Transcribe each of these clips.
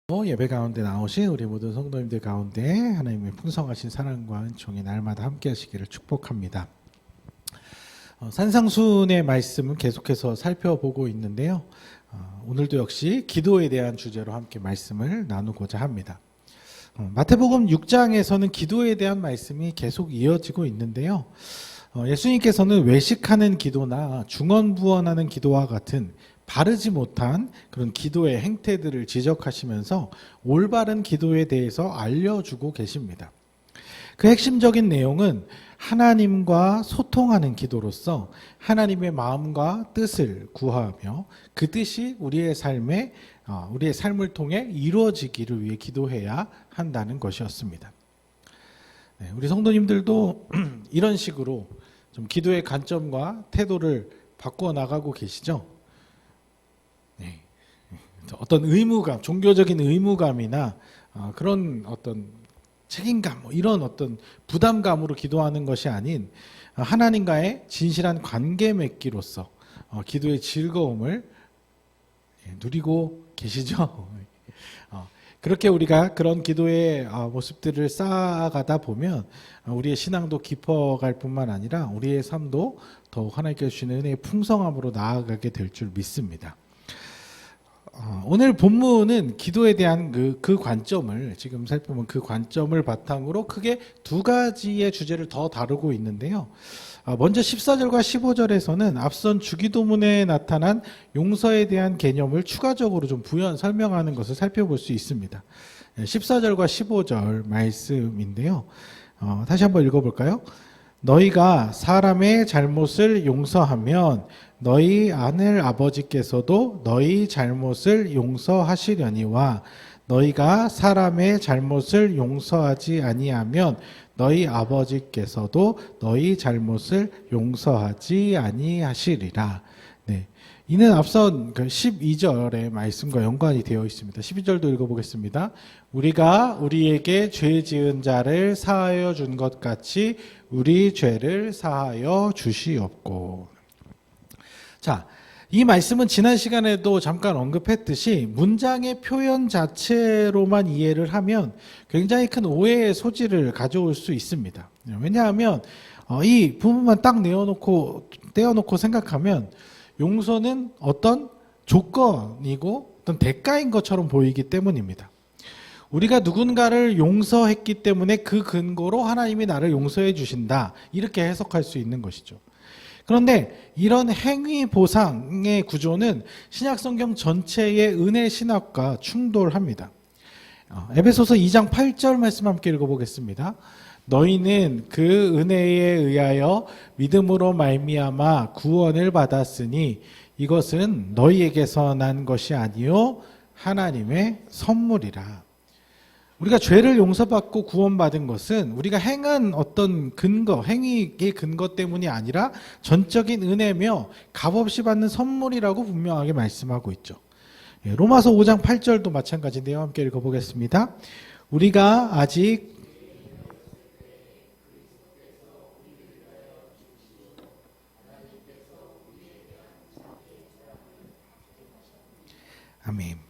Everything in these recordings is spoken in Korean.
예배 가운데 나오신 우리 모든 성도님들 가운데 하나님의 풍성하신 사랑과 은총이 날마다 함께 하시기를 축복합니다. 산상순의 말씀은 계속해서 살펴보고 있는데요. 오늘도 역시 기도에 대한 주제로 함께 말씀을 나누고자 합니다. 마태복음 6장에서는 기도에 대한 말씀이 계속 이어지고 있는데요. 예수님께서는 외식하는 기도나 중언부언하는 기도와 같은 바르지 못한 그런 기도의 행태들을 지적하시면서 올바른 기도에 대해서 알려주고 계십니다. 그 핵심적인 내용은 하나님과 소통하는 기도로서 하나님의 마음과 뜻을 구하며 그 뜻이 우리의 삶을 통해 이루어지기를 위해 기도해야 한다는 것이었습니다. 우리 성도님들도 이런 식으로 좀 기도의 관점과 태도를 바꾸어 나가고 계시죠? 어떤 의무감, 종교적인 의무감이나 그런 어떤 책임감, 이런 어떤 부담감으로 기도하는 것이 아닌 하나님과의 진실한 관계 맺기로서 기도의 즐거움을 누리고 계시죠? 그렇게 우리가 그런 기도의 모습들을 쌓아가다 보면 우리의 신앙도 깊어갈 뿐만 아니라 우리의 삶도 더욱 하나님께서 주시는 은혜의 풍성함으로 나아가게 될 줄 믿습니다. 오늘 본문은 기도에 대한 그 관점을 지금 살펴보면 그 관점을 바탕으로 크게 두 가지의 주제를 더 다루고 있는데요. 먼저 14절과 15절에서는 앞선 주기도문에 나타난 용서에 대한 개념을 추가적으로 좀 부연 설명하는 것을 살펴볼 수 있습니다. 14절과 15절 말씀인데요. 다시 한번 읽어볼까요? 너희가 사람의 잘못을 용서하면 너희 하늘 아버지께서도 너희 잘못을 용서하시려니와 너희가 사람의 잘못을 용서하지 아니하면 너희 아버지께서도 너희 잘못을 용서하지 아니하시리라. 네. 이는 앞선 12절의 말씀과 연관이 되어 있습니다. 12절도 읽어보겠습니다. 우리가 우리에게 죄 지은 자를 사하여 준 것 같이 우리 죄를 사하여 주시옵고. 자, 이 말씀은 지난 시간에도 잠깐 언급했듯이 문장의 표현 자체로만 이해를 하면 굉장히 큰 오해의 소지를 가져올 수 있습니다. 왜냐하면 이 부분만 딱 떼어놓고 생각하면 용서는 어떤 조건이고 어떤 대가인 것처럼 보이기 때문입니다. 우리가 누군가를 용서했기 때문에 그 근거로 하나님이 나를 용서해 주신다, 이렇게 해석할 수 있는 것이죠. 그런데 이런 행위 보상의 구조는 신약성경 전체의 은혜 신학과 충돌합니다. 에베소서 2장 8절 말씀 함께 읽어보겠습니다. 너희는 그 은혜에 의하여 믿음으로 말미암아 구원을 받았으니 이것은 너희에게서 난 것이 아니요 하나님의 선물이라. 우리가 죄를 용서받고 구원받은 것은 우리가 행한 어떤 행위의 근거 때문이 아니라 전적인 은혜며 값없이 받는 선물이라고 분명하게 말씀하고 있죠. 로마서 5장 8절도 마찬가지인데요. 함께 읽어보겠습니다. 우리가 아직 아멘.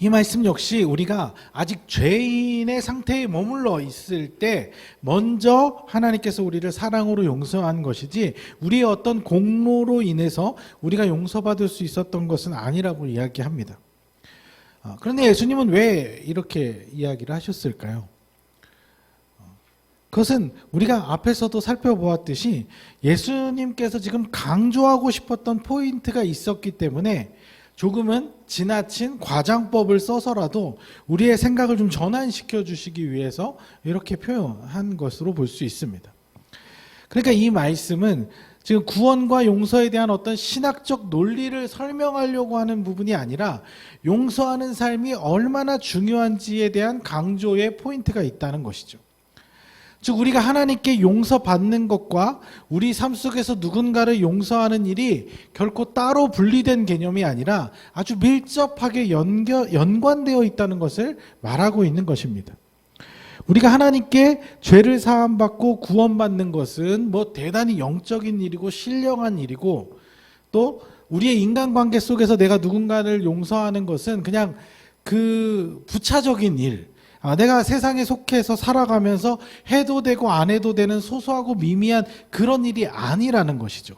이 말씀 역시 우리가 아직 죄인의 상태에 머물러 있을 때 먼저 하나님께서 우리를 사랑으로 용서한 것이지 우리의 어떤 공로로 인해서 우리가 용서받을 수 있었던 것은 아니라고 이야기합니다. 그런데 예수님은 왜 이렇게 이야기를 하셨을까요? 그것은 우리가 앞에서도 살펴보았듯이 예수님께서 지금 강조하고 싶었던 포인트가 있었기 때문에 조금은 지나친 과장법을 써서라도 우리의 생각을 좀 전환시켜 주시기 위해서 이렇게 표현한 것으로 볼 수 있습니다. 그러니까 이 말씀은 지금 구원과 용서에 대한 어떤 신학적 논리를 설명하려고 하는 부분이 아니라 용서하는 삶이 얼마나 중요한지에 대한 강조의 포인트가 있다는 것이죠. 즉 우리가 하나님께 용서받는 것과 우리 삶 속에서 누군가를 용서하는 일이 결코 따로 분리된 개념이 아니라 아주 밀접하게 연관되어 있다는 것을 말하고 있는 것입니다. 우리가 하나님께 죄를 사함받고 구원받는 것은 대단히 영적인 일이고 신령한 일이고 또 우리의 인간관계 속에서 내가 누군가를 용서하는 것은 그냥 그 부차적인 일, 내가 세상에 속해서 살아가면서 해도 되고 안 해도 되는 소소하고 미미한 그런 일이 아니라는 것이죠.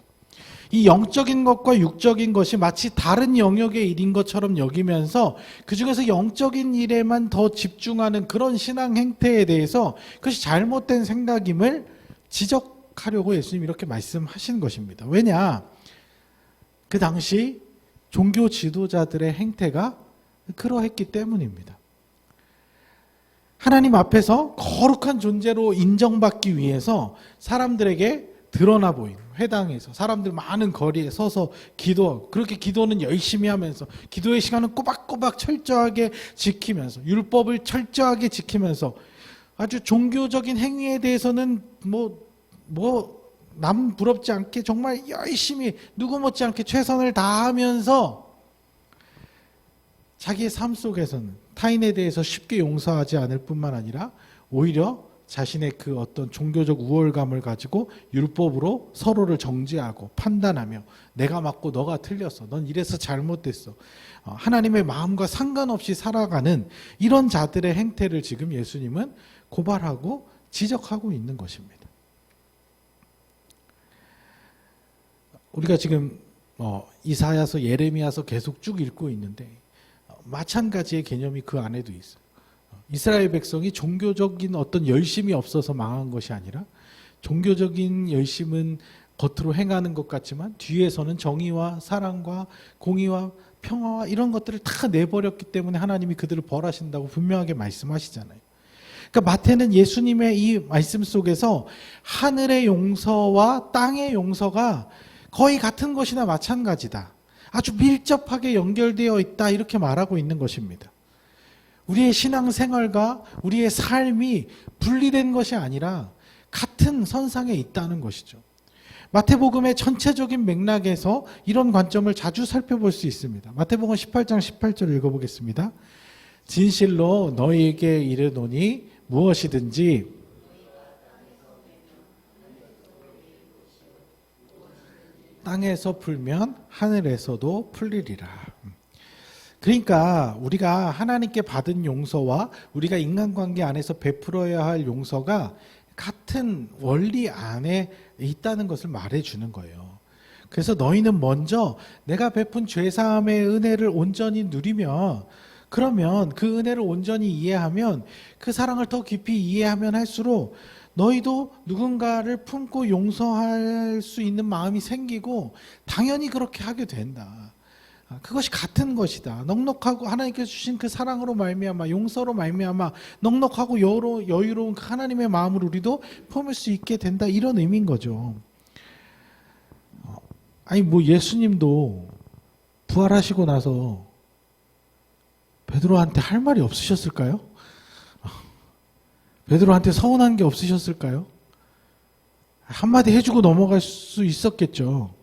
이 영적인 것과 육적인 것이 마치 다른 영역의 일인 것처럼 여기면서 그중에서 영적인 일에만 더 집중하는 그런 신앙 행태에 대해서 그것이 잘못된 생각임을 지적하려고 예수님이 이렇게 말씀하신 것입니다. 왜냐? 그 당시 종교 지도자들의 행태가 그러했기 때문입니다. 하나님 앞에서 거룩한 존재로 인정받기 위해서 사람들에게 드러나 보이는 회당에서 사람들 많은 거리에 서서 기도하고, 그렇게 기도는 열심히 하면서 기도의 시간은 꼬박꼬박 철저하게 지키면서 율법을 철저하게 지키면서 아주 종교적인 행위에 대해서는 남 부럽지 않게 정말 열심히 누구 못지않게 최선을 다하면서 자기의 삶 속에서는 타인에 대해서 쉽게 용서하지 않을 뿐만 아니라 오히려 자신의 그 어떤 종교적 우월감을 가지고 율법으로 서로를 정죄하고 판단하며 내가 맞고 너가 틀렸어, 넌 이래서 잘못됐어, 하나님의 마음과 상관없이 살아가는 이런 자들의 행태를 지금 예수님은 고발하고 지적하고 있는 것입니다. 우리가 지금 이사야서, 예레미야서 계속 쭉 읽고 있는데 마찬가지의 개념이 그 안에도 있어요. 이스라엘 백성이 종교적인 어떤 열심이 없어서 망한 것이 아니라 종교적인 열심은 겉으로 행하는 것 같지만 뒤에서는 정의와 사랑과 공의와 평화와 이런 것들을 다 내버렸기 때문에 하나님이 그들을 벌하신다고 분명하게 말씀하시잖아요. 그러니까 마태는 예수님의 이 말씀 속에서 하늘의 용서와 땅의 용서가 거의 같은 것이나 마찬가지다, 아주 밀접하게 연결되어 있다, 이렇게 말하고 있는 것입니다. 우리의 신앙생활과 우리의 삶이 분리된 것이 아니라 같은 선상에 있다는 것이죠. 마태복음의 전체적인 맥락에서 이런 관점을 자주 살펴볼 수 있습니다. 마태복음 18장 18절을 읽어보겠습니다. 진실로 너희에게 이르노니 무엇이든지 땅에서 풀면 하늘에서도 풀리리라. 그러니까 우리가 하나님께 받은 용서와 우리가 인간관계 안에서 베풀어야 할 용서가 같은 원리 안에 있다는 것을 말해주는 거예요. 그래서 너희는 먼저 내가 베푼 죄사함의 은혜를 온전히 누리며, 그러면 그 은혜를 온전히 이해하면, 그 사랑을 더 깊이 이해하면 할수록 너희도 누군가를 품고 용서할 수 있는 마음이 생기고 당연히 그렇게 하게 된다. 그것이 같은 것이다. 넉넉하고 하나님께서 주신 그 사랑으로 말미암아, 용서로 말미암아 넉넉하고 여유로운 그 하나님의 마음을 우리도 품을 수 있게 된다, 이런 의미인 거죠. 아니 예수님도 부활하시고 나서 베드로한테 할 말이 없으셨을까요? 베드로한테 서운한 게 없으셨을까요? 한마디 해주고 넘어갈 수 있었겠죠.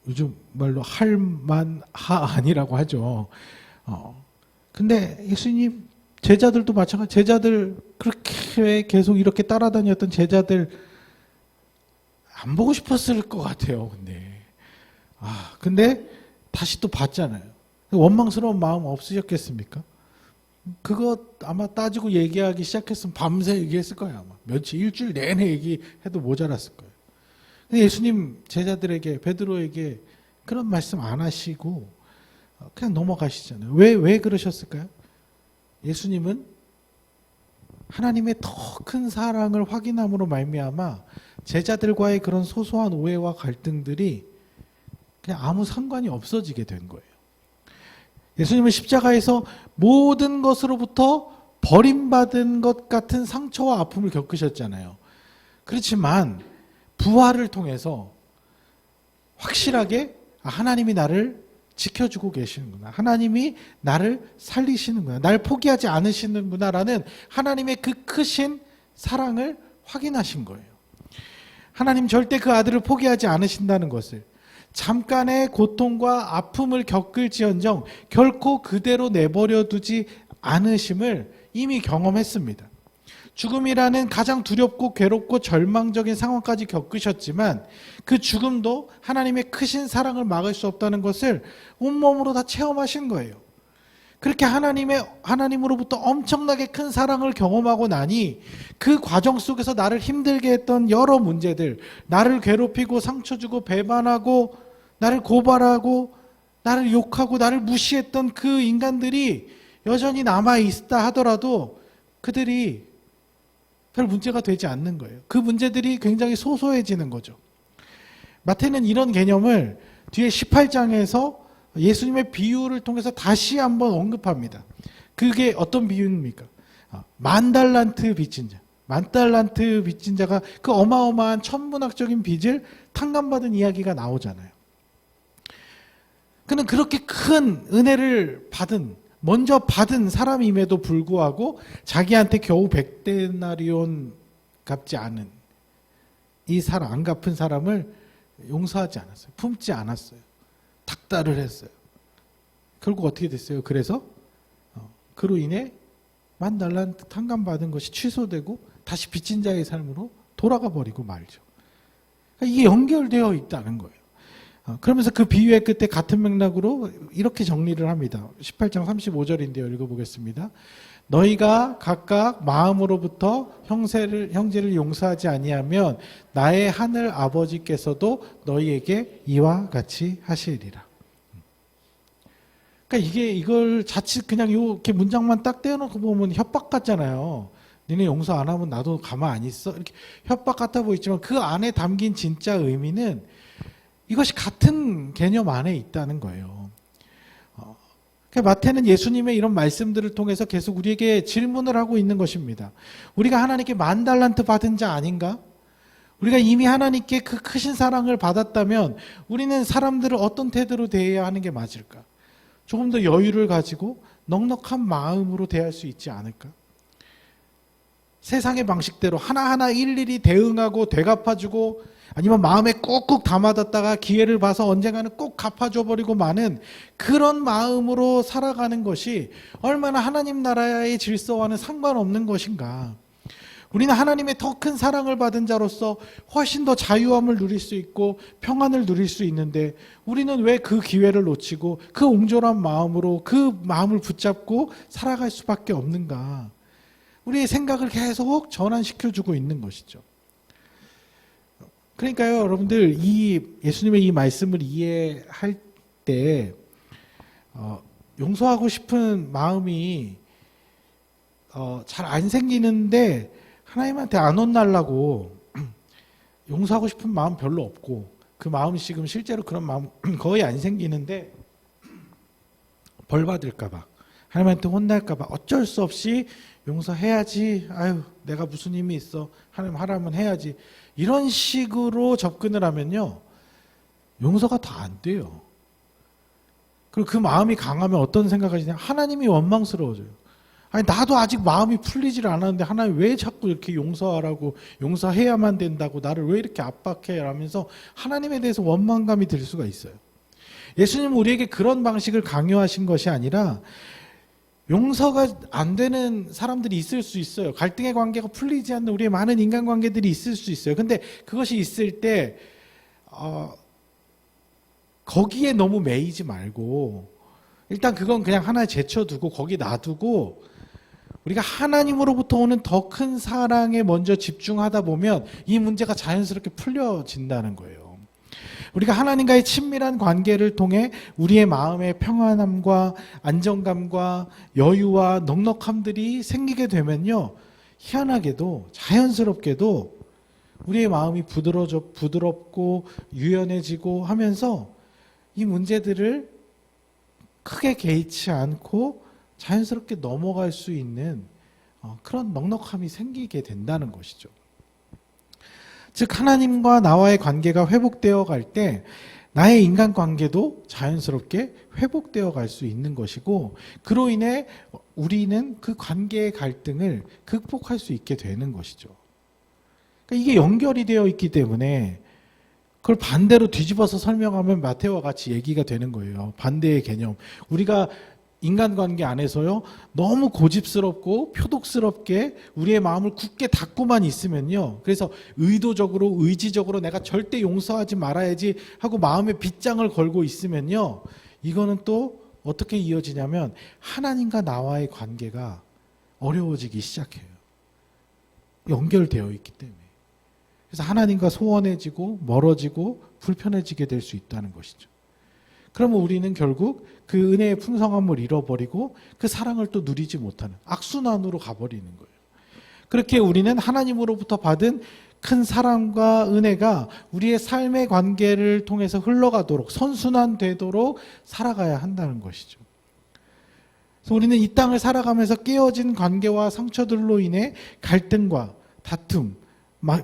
요즘 말로 할만하 아니라고 하죠. 근데 예수님 제자들도 마찬가지, 제자들 그렇게 계속 이렇게 따라다녔던 제자들 안 보고 싶었을 것 같아요. 근데 다시 또 봤잖아요. 원망스러운 마음 없으셨겠습니까? 그거 아마 따지고 얘기하기 시작했으면 밤새 얘기했을 거예요. 아마 며칠, 일주일 내내 얘기해도 모자랐을 거예요. 근데 예수님 제자들에게, 베드로에게 그런 말씀 안 하시고 그냥 넘어가시잖아요. 왜 그러셨을까요? 예수님은 하나님의 더 큰 사랑을 확인함으로 말미암아 제자들과의 그런 소소한 오해와 갈등들이 그냥 아무 상관이 없어지게 된 거예요. 예수님은 십자가에서 모든 것으로부터 버림받은 것 같은 상처와 아픔을 겪으셨잖아요. 그렇지만 부활을 통해서 확실하게 하나님이 나를 지켜주고 계시는구나, 하나님이 나를 살리시는구나, 날 포기하지 않으시는구나라는 하나님의 그 크신 사랑을 확인하신 거예요. 하나님 절대 그 아들을 포기하지 않으신다는 것을, 잠깐의 고통과 아픔을 겪을지언정 결코 그대로 내버려 두지 않으심을 이미 경험했습니다. 죽음이라는 가장 두렵고 괴롭고 절망적인 상황까지 겪으셨지만 그 죽음도 하나님의 크신 사랑을 막을 수 없다는 것을 온몸으로 다 체험하신 거예요. 그렇게 하나님으로부터 엄청나게 큰 사랑을 경험하고 나니 그 과정 속에서 나를 힘들게 했던 여러 문제들, 나를 괴롭히고 상처 주고 배반하고 나를 고발하고 나를 욕하고 나를 무시했던 그 인간들이 여전히 남아 있다 하더라도 그들이 별 문제가 되지 않는 거예요. 그 문제들이 굉장히 소소해지는 거죠. 마태는 이런 개념을 뒤에 18장에서 예수님의 비유를 통해서 다시 한번 언급합니다. 그게 어떤 비유입니까? 10,000달란트 빚진 자. 10,000달란트 빚진 자가 그 어마어마한 천문학적인 빚을 탕감받은 이야기가 나오잖아요. 그는 그렇게 큰 은혜를 먼저 받은 사람임에도 불구하고 자기한테 겨우 100데나리온 갚지 않은 이 사람, 안 갚은 사람을 용서하지 않았어요. 품지 않았어요. 닥달을 했어요. 결국 어떻게 됐어요? 그래서 그로 인해 10,000달란트 탕감받은 것이 취소되고 다시 빚진 자의 삶으로 돌아가 버리고 말죠. 그러니까 이게 연결되어 있다는 거예요. 그러면서 그 비유의 끝에 같은 맥락으로 이렇게 정리를 합니다. 18장 35절인데요. 읽어보겠습니다. 너희가 각각 마음으로부터 형제를 용서하지 아니하면 나의 하늘 아버지께서도 너희에게 이와 같이 하시리라. 그러니까 이걸 자칫 그냥 이렇게 문장만 딱 떼어놓고 보면 협박 같잖아요. 니네 용서 안 하면 나도 가만 안 있어. 이렇게 협박 같아 보이지만 그 안에 담긴 진짜 의미는 이것이 같은 개념 안에 있다는 거예요. 그러니까 마태는 예수님의 이런 말씀들을 통해서 계속 우리에게 질문을 하고 있는 것입니다. 우리가 하나님께 10,000달란트 받은 자 아닌가? 우리가 이미 하나님께 그 크신 사랑을 받았다면 우리는 사람들을 어떤 태도로 대해야 하는 게 맞을까? 조금 더 여유를 가지고 넉넉한 마음으로 대할 수 있지 않을까? 세상의 방식대로 하나하나 일일이 대응하고 되갚아주고 아니면 마음에 꾹꾹 담아뒀다가 기회를 봐서 언젠가는 꼭 갚아줘 버리고 마는 그런 마음으로 살아가는 것이 얼마나 하나님 나라의 질서와는 상관없는 것인가. 우리는 하나님의 더 큰 사랑을 받은 자로서 훨씬 더 자유함을 누릴 수 있고 평안을 누릴 수 있는데 우리는 왜 그 기회를 놓치고 그 옹졸한 마음으로 그 마음을 붙잡고 살아갈 수밖에 없는가. 우리의 생각을 계속 전환시켜주고 있는 것이죠. 그러니까요, 여러분들, 예수님의 이 말씀을 이해할 때, 용서하고 싶은 마음이, 잘 안 생기는데, 하나님한테 안 혼날라고, 용서하고 싶은 마음 별로 없고, 그 마음이 지금 실제로 그런 마음 거의 안 생기는데, 벌 받을까봐, 하나님한테 혼날까봐 어쩔 수 없이 용서해야지, 아유, 내가 무슨 힘이 있어, 하나님 하라면 해야지. 이런 식으로 접근을 하면요, 용서가 다 안 돼요. 그리고 그 마음이 강하면 어떤 생각을 하시냐? 하나님이 원망스러워져요. 아니, 나도 아직 마음이 풀리질 않았는데 하나님 왜 자꾸 이렇게 용서하라고, 용서해야만 된다고 나를 왜 이렇게 압박해? 라면서 하나님에 대해서 원망감이 들 수가 있어요. 예수님은 우리에게 그런 방식을 강요하신 것이 아니라 용서가 안 되는 사람들이 있을 수 있어요. 갈등의 관계가 풀리지 않는 우리의 많은 인간관계들이 있을 수 있어요. 근데 그것이 있을 때 거기에 너무 매이지 말고 일단 그건 그냥 하나 제쳐두고 거기 놔두고 우리가 하나님으로부터 오는 더 큰 사랑에 먼저 집중하다 보면 이 문제가 자연스럽게 풀려진다는 거예요. 우리가 하나님과의 친밀한 관계를 통해 우리의 마음의 평안함과 안정감과 여유와 넉넉함들이 생기게 되면요, 희한하게도 자연스럽게도 우리의 마음이 부드럽고 유연해지고 하면서 이 문제들을 크게 개의치 않고 자연스럽게 넘어갈 수 있는 그런 넉넉함이 생기게 된다는 것이죠. 즉 하나님과 나와의 관계가 회복되어 갈 때 나의 인간관계도 자연스럽게 회복되어 갈 수 있는 것이고 그로 인해 우리는 그 관계의 갈등을 극복할 수 있게 되는 것이죠. 그러니까 이게 연결이 되어 있기 때문에 그걸 반대로 뒤집어서 설명하면 마태와 같이 얘기가 되는 거예요. 반대의 개념. 우리가 인간관계 안에서요, 너무 고집스럽고 표독스럽게 우리의 마음을 굳게 닫고만 있으면요, 그래서 의도적으로 의지적으로 내가 절대 용서하지 말아야지 하고 마음에 빗장을 걸고 있으면요, 이거는 또 어떻게 이어지냐면 하나님과 나와의 관계가 어려워지기 시작해요. 연결되어 있기 때문에. 그래서 하나님과 소원해지고 멀어지고 불편해지게 될 수 있다는 것이죠. 그러면 우리는 결국 그 은혜의 풍성함을 잃어버리고 그 사랑을 또 누리지 못하는 악순환으로 가버리는 거예요. 그렇게 우리는 하나님으로부터 받은 큰 사랑과 은혜가 우리의 삶의 관계를 통해서 흘러가도록 선순환되도록 살아가야 한다는 것이죠. 그래서 우리는 이 땅을 살아가면서 깨어진 관계와 상처들로 인해 갈등과 다툼,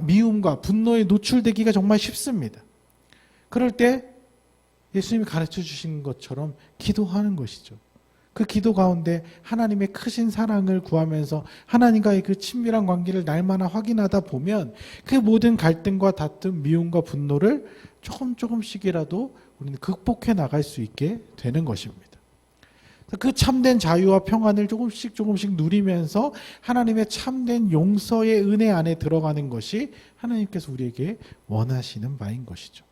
미움과 분노에 노출되기가 정말 쉽습니다. 그럴 때 예수님이 가르쳐 주신 것처럼 기도하는 것이죠. 그 기도 가운데 하나님의 크신 사랑을 구하면서 하나님과의 그 친밀한 관계를 날마다 확인하다 보면 그 모든 갈등과 다툼, 미움과 분노를 조금씩이라도 우리는 극복해 나갈 수 있게 되는 것입니다. 그 참된 자유와 평안을 조금씩 누리면서 하나님의 참된 용서의 은혜 안에 들어가는 것이 하나님께서 우리에게 원하시는 바인 것이죠.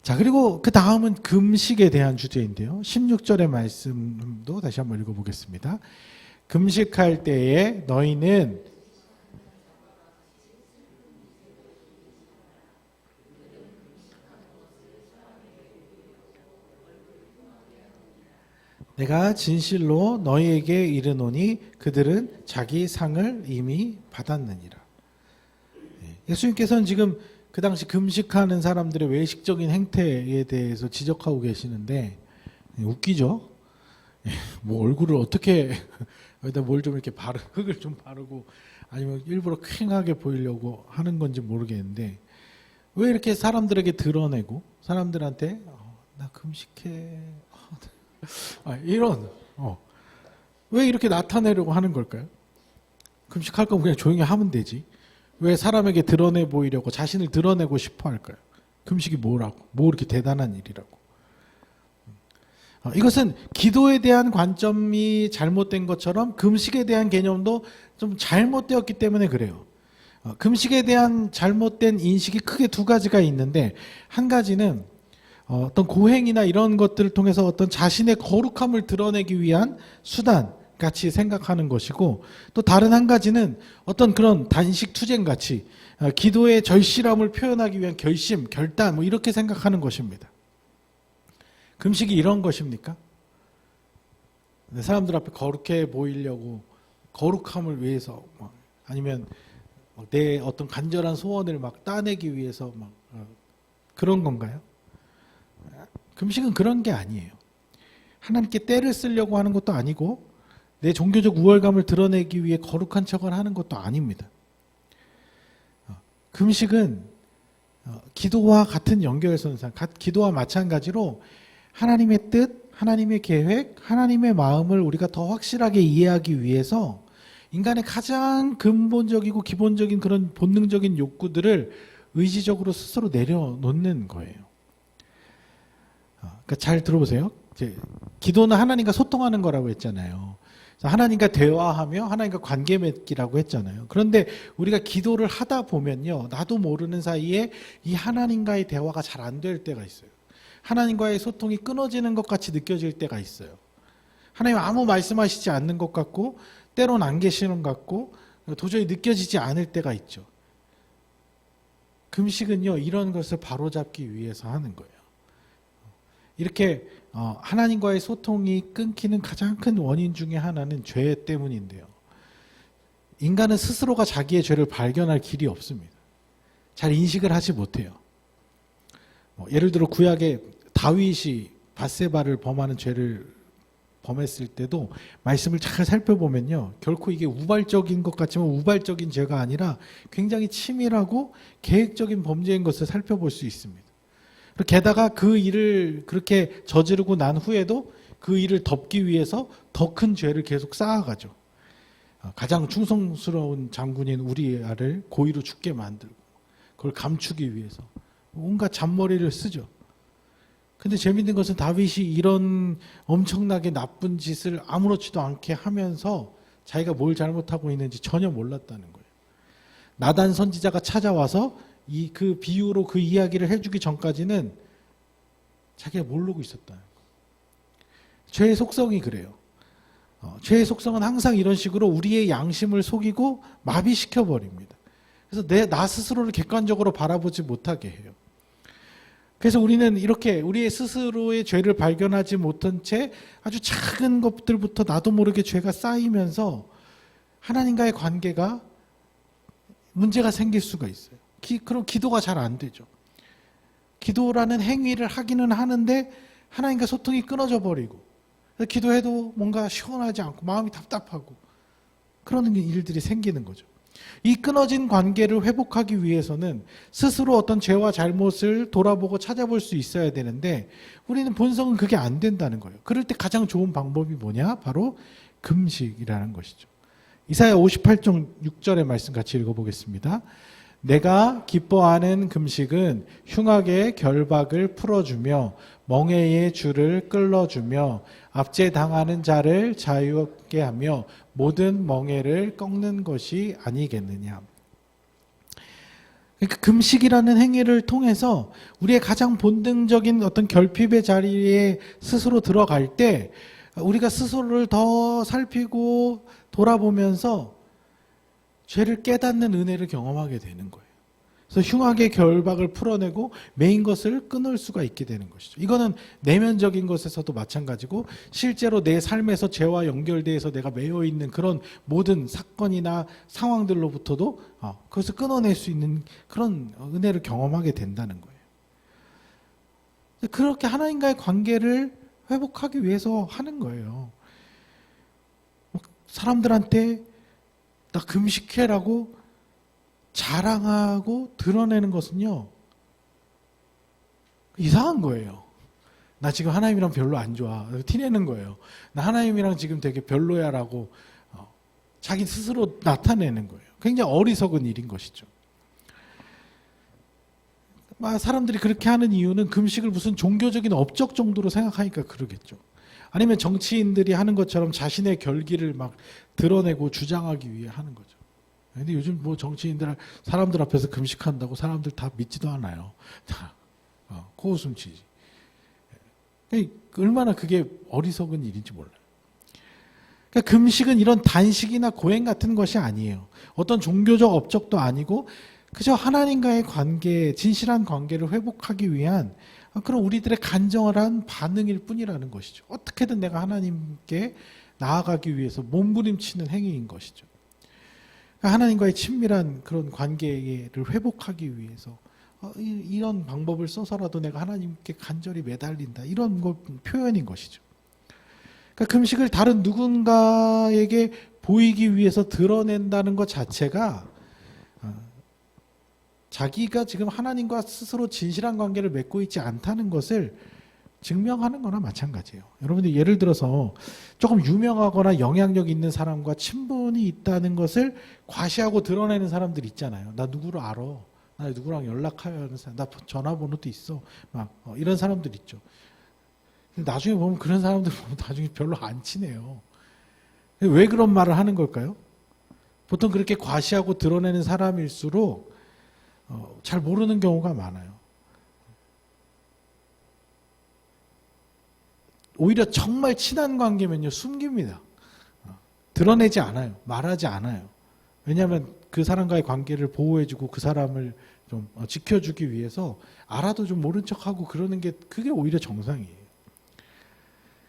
자, 그리고 그 다음은 금식에 대한 주제인데요. 16절의 말씀도 다시 한번 읽어보겠습니다. 금식할 때에 너희는 내가 진실로 너희에게 이르노니 그들은 자기 상을 이미 받았느니라. 예수님께서는 지금 그 당시 금식하는 사람들의 외식적인 행태에 대해서 지적하고 계시는데 웃기죠? 뭐 얼굴을 어떻게 여기다 뭘 좀 이렇게 흙을 좀 바르고 아니면 일부러 퀭하게 보이려고 하는 건지 모르겠는데 왜 이렇게 사람들에게 드러내고 사람들한테 나 금식해 이런 왜 이렇게 나타내려고 하는 걸까요? 금식할 거면 그냥 조용히 하면 되지. 왜 사람에게 드러내 보이려고 자신을 드러내고 싶어 할까요? 금식이 뭐라고? 뭐 이렇게 대단한 일이라고? 이것은 기도에 대한 관점이 잘못된 것처럼 금식에 대한 개념도 좀 잘못되었기 때문에 그래요. 금식에 대한 잘못된 인식이 크게 두 가지가 있는데 한 가지는 어떤 고행이나 이런 것들을 통해서 어떤 자신의 거룩함을 드러내기 위한 수단 같이 생각하는 것이고 또 다른 한 가지는 어떤 그런 단식 투쟁 같이 기도의 절실함을 표현하기 위한 결심, 결단 뭐 이렇게 생각하는 것입니다. 금식이 이런 것입니까? 사람들 앞에 거룩해 보이려고 거룩함을 위해서 아니면 내 어떤 간절한 소원을 막 따내기 위해서 그런 건가요? 금식은 그런 게 아니에요. 하나님께 때를 쓰려고 하는 것도 아니고 내 종교적 우월감을 드러내기 위해 거룩한 척을 하는 것도 아닙니다. 금식은 기도와 같은 연결선상, 기도와 마찬가지로 하나님의 뜻, 하나님의 계획, 하나님의 마음을 우리가 더 확실하게 이해하기 위해서 인간의 가장 근본적이고 기본적인 그런 본능적인 욕구들을 의지적으로 스스로 내려놓는 거예요. 그러니까 잘 들어보세요. 기도는 하나님과 소통하는 거라고 했잖아요. 하나님과 대화하며 하나님과 관계 맺기라고 했잖아요. 그런데 우리가 기도를 하다 보면요, 나도 모르는 사이에 이 하나님과의 대화가 잘 안 될 때가 있어요. 하나님과의 소통이 끊어지는 것 같이 느껴질 때가 있어요. 하나님 아무 말씀하시지 않는 것 같고 때로는 안 계시는 것 같고 도저히 느껴지지 않을 때가 있죠. 금식은요, 이런 것을 바로잡기 위해서 하는 거예요. 이렇게 하나님과의 소통이 끊기는 가장 큰 원인 중에 하나는 죄 때문인데요. 인간은 스스로가 자기의 죄를 발견할 길이 없습니다. 잘 인식을 하지 못해요. 예를 들어 구약에 다윗이 밧세바를 범하는 죄를 범했을 때도 말씀을 잘 살펴보면요, 결코 이게 우발적인 것 같지만 우발적인 죄가 아니라 굉장히 치밀하고 계획적인 범죄인 것을 살펴볼 수 있습니다. 게다가 그 일을 그렇게 저지르고 난 후에도 그 일을 덮기 위해서 더 큰 죄를 계속 쌓아가죠. 가장 충성스러운 장군인 우리아를 고의로 죽게 만들고 그걸 감추기 위해서 온갖 잔머리를 쓰죠. 근데 재밌는 것은 다윗이 이런 엄청나게 나쁜 짓을 아무렇지도 않게 하면서 자기가 뭘 잘못하고 있는지 전혀 몰랐다는 거예요. 나단 선지자가 찾아와서 그 비유로 그 이야기를 해주기 전까지는 자기가 모르고 있었다는 거예요. 죄의 속성이 그래요. 죄의 속성은 항상 이런 식으로 우리의 양심을 속이고 마비시켜 버립니다. 그래서 나 스스로를 객관적으로 바라보지 못하게 해요. 그래서 우리는 이렇게 우리의 스스로의 죄를 발견하지 못한 채 아주 작은 것들부터 나도 모르게 죄가 쌓이면서 하나님과의 관계가 문제가 생길 수가 있어요. 그럼 기도가 잘 안 되죠. 기도라는 행위를 하기는 하는데 하나님과 소통이 끊어져 버리고, 기도해도 뭔가 시원하지 않고 마음이 답답하고 그런 일들이 생기는 거죠. 이 끊어진 관계를 회복하기 위해서는 스스로 어떤 죄와 잘못을 돌아보고 찾아볼 수 있어야 되는데 우리는 본성은 그게 안 된다는 거예요. 그럴 때 가장 좋은 방법이 뭐냐? 바로 금식이라는 것이죠. 이사야 58장 6절의 말씀 같이 읽어보겠습니다. 내가 기뻐하는 금식은 흉악의 결박을 풀어주며 멍에의 줄을 끌어주며 압제당하는 자를 자유롭게 하며 모든 멍에를 꺾는 것이 아니겠느냐. 그러니까 금식이라는 행위를 통해서 우리의 가장 본능적인 어떤 결핍의 자리에 스스로 들어갈 때 우리가 스스로를 더 살피고 돌아보면서 죄를 깨닫는 은혜를 경험하게 되는 거예요. 그래서 흉악의 결박을 풀어내고 매인 것을 끊을 수가 있게 되는 것이죠. 이거는 내면적인 것에서도 마찬가지고 실제로 내 삶에서 죄와 연결돼서 내가 매여 있는 그런 모든 사건이나 상황들로부터도 그것을 끊어낼 수 있는 그런 은혜를 경험하게 된다는 거예요. 그렇게 하나님과의 관계를 회복하기 위해서 하는 거예요. 사람들한테 나 금식해라고 자랑하고 드러내는 것은요, 이상한 거예요. 나 지금 하나님이랑 별로 안 좋아. 티내는 거예요. 나 하나님이랑 지금 되게 별로야라고 자기 스스로 나타내는 거예요. 굉장히 어리석은 일인 것이죠. 사람들이 그렇게 하는 이유는 금식을 무슨 종교적인 업적 정도로 생각하니까 그러겠죠. 아니면 정치인들이 하는 것처럼 자신의 결기를 막 드러내고 주장하기 위해 하는 거죠. 근데 요즘 뭐 정치인들 사람들 앞에서 금식한다고 사람들 다 믿지도 않아요. 다 코웃음 치지. 얼마나 그게 어리석은 일인지 몰라요. 그러니까 금식은 이런 단식이나 고행 같은 것이 아니에요. 어떤 종교적 업적도 아니고 그저 하나님과의 관계, 진실한 관계를 회복하기 위한 그런 우리들의 간절한 반응일 뿐이라는 것이죠. 어떻게든 내가 하나님께 나아가기 위해서 몸부림치는 행위인 것이죠. 하나님과의 친밀한 그런 관계를 회복하기 위해서 이런 방법을 써서라도 내가 하나님께 간절히 매달린다. 이런 걸 표현인 것이죠. 그러니까 금식을 다른 누군가에게 보이기 위해서 드러낸다는 것 자체가 자기가 지금 하나님과 스스로 진실한 관계를 맺고 있지 않다는 것을 증명하는 거나 마찬가지예요. 여러분들 예를 들어서 조금 유명하거나 영향력 있는 사람과 친분이 있다는 것을 과시하고 드러내는 사람들 있잖아요. 나 누구를 알아. 나 누구랑 연락하는 사람. 나 전화번호도 있어. 막 이런 사람들 있죠. 근데 나중에 보면 그런 사람들 보면 나중에 별로 안 친해요. 왜 그런 말을 하는 걸까요? 보통 그렇게 과시하고 드러내는 사람일수록 잘 모르는 경우가 많아요. 오히려 정말 친한 관계면요, 숨깁니다. 드러내지 않아요. 말하지 않아요. 왜냐하면 그 사람과의 관계를 보호해주고 그 사람을 좀 지켜주기 위해서 알아도 좀 모른 척하고 그러는 게 그게 오히려 정상이에요.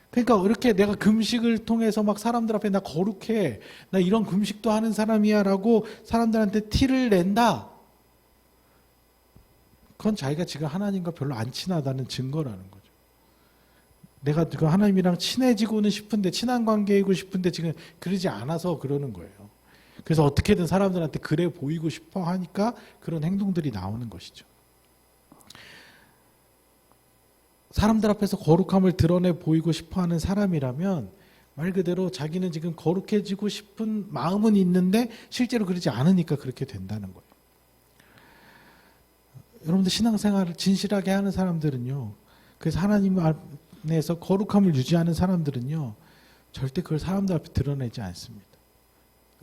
그러니까 이렇게 내가 금식을 통해서 막 사람들 앞에 나 거룩해, 나 이런 금식도 하는 사람이야 라고 사람들한테 티를 낸다. 그건 자기가 지금 하나님과 별로 안 친하다는 증거라는 거죠. 내가 그 하나님이랑 친해지고는 싶은데, 친한 관계이고 싶은데 지금 그러지 않아서 그러는 거예요. 그래서 어떻게든 사람들한테 그래 보이고 싶어 하니까 그런 행동들이 나오는 것이죠. 사람들 앞에서 거룩함을 드러내 보이고 싶어 하는 사람이라면 말 그대로 자기는 지금 거룩해지고 싶은 마음은 있는데 실제로 그러지 않으니까 그렇게 된다는 거예요. 여러분들 신앙생활을 진실하게 하는 사람들은요, 그래서 하나님 안에서 거룩함을 유지하는 사람들은요, 절대 그걸 사람들 앞에 드러내지 않습니다.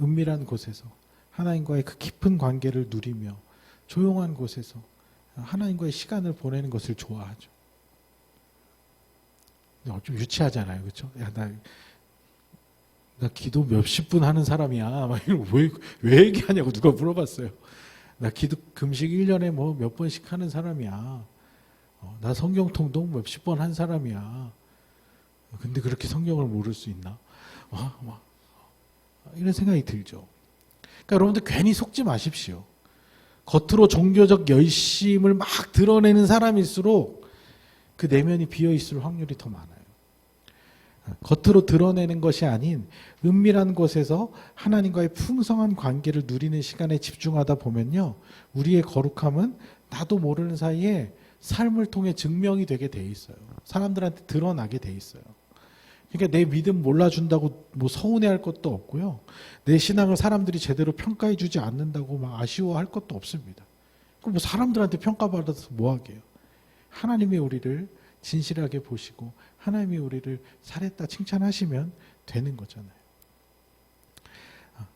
은밀한 곳에서 하나님과의 그 깊은 관계를 누리며 조용한 곳에서 하나님과의 시간을 보내는 것을 좋아하죠. 좀 유치하잖아요, 그렇죠? 야, 나 기도 몇십 분 하는 사람이야. 막 이러고 왜 얘기하냐고 누가 물어봤어요. 나 기도 금식 1년에 뭐 몇 번씩 하는 사람이야. 나 성경 통독 몇십 번 한 사람이야. 근데 그렇게 성경을 모를 수 있나? 막 이런 생각이 들죠. 그러니까 여러분들 괜히 속지 마십시오. 겉으로 종교적 열심을 막 드러내는 사람일수록 그 내면이 비어 있을 확률이 더 많아요. 겉으로 드러내는 것이 아닌 은밀한 곳에서 하나님과의 풍성한 관계를 누리는 시간에 집중하다 보면요, 우리의 거룩함은 나도 모르는 사이에 삶을 통해 증명이 되게 돼 있어요. 사람들한테 드러나게 돼 있어요. 그러니까 내 믿음 몰라준다고 뭐 서운해할 것도 없고요, 내 신앙을 사람들이 제대로 평가해주지 않는다고 막 아쉬워할 것도 없습니다. 그럼 뭐 사람들한테 평가받아서 뭐 하게요? 하나님이 우리를 진실하게 보시고 하나님이 우리를 잘했다 칭찬하시면 되는 거잖아요.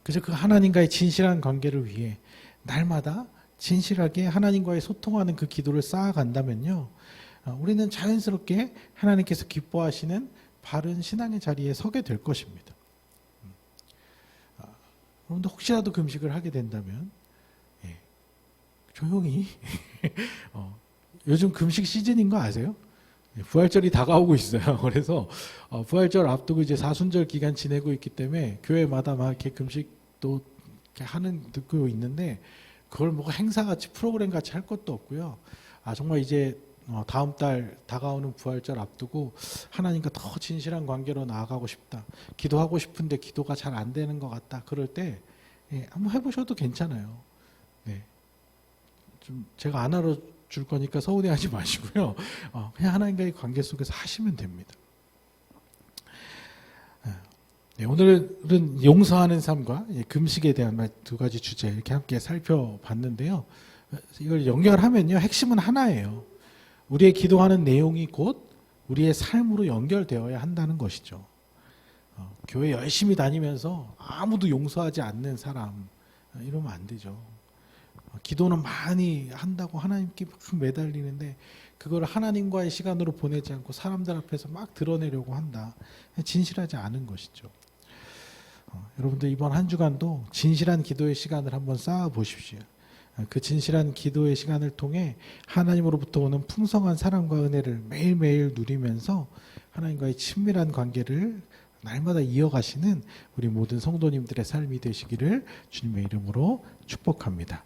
그래서 그 하나님과의 진실한 관계를 위해 날마다 진실하게 하나님과의 소통하는 그 기도를 쌓아간다면요, 우리는 자연스럽게 하나님께서 기뻐하시는 바른 신앙의 자리에 서게 될 것입니다. 여러분도 혹시라도 금식을 하게 된다면 조용히 요즘 금식 시즌인 거 아세요? 부활절이 다가오고 있어요. 그래서 부활절 앞두고 이제 사순절 기간 지내고 있기 때문에 교회마다 막 이렇게 금식도 이렇게 하는 듣고 있는데, 그걸 뭐 행사같이 프로그램같이 할 것도 없고요. 정말 이제 다음 달 다가오는 부활절 앞두고 하나님과 더 진실한 관계로 나아가고 싶다, 기도하고 싶은데 기도가 잘 안 되는 것 같다, 그럴 때 한번 해보셔도 괜찮아요. 네. 좀 제가 안 알아줄 거니까 서운해하지 마시고요. 그냥 하나님과의 관계 속에서 하시면 됩니다. 네, 오늘은 용서하는 삶과 금식에 대한 두 가지 주제 이렇게 함께 살펴봤는데요. 이걸 연결하면요, 핵심은 하나예요. 우리의 기도하는 내용이 곧 우리의 삶으로 연결되어야 한다는 것이죠. 교회 열심히 다니면서 아무도 용서하지 않는 사람, 이러면 안 되죠. 기도는 많이 한다고 하나님께 막 매달리는데 그걸 하나님과의 시간으로 보내지 않고 사람들 앞에서 막 드러내려고 한다. 진실하지 않은 것이죠. 여러분들 이번 한 주간도 진실한 기도의 시간을 한번 쌓아 보십시오. 그 진실한 기도의 시간을 통해 하나님으로부터 오는 풍성한 사랑과 은혜를 매일매일 누리면서 하나님과의 친밀한 관계를 날마다 이어가시는 우리 모든 성도님들의 삶이 되시기를 주님의 이름으로 축복합니다.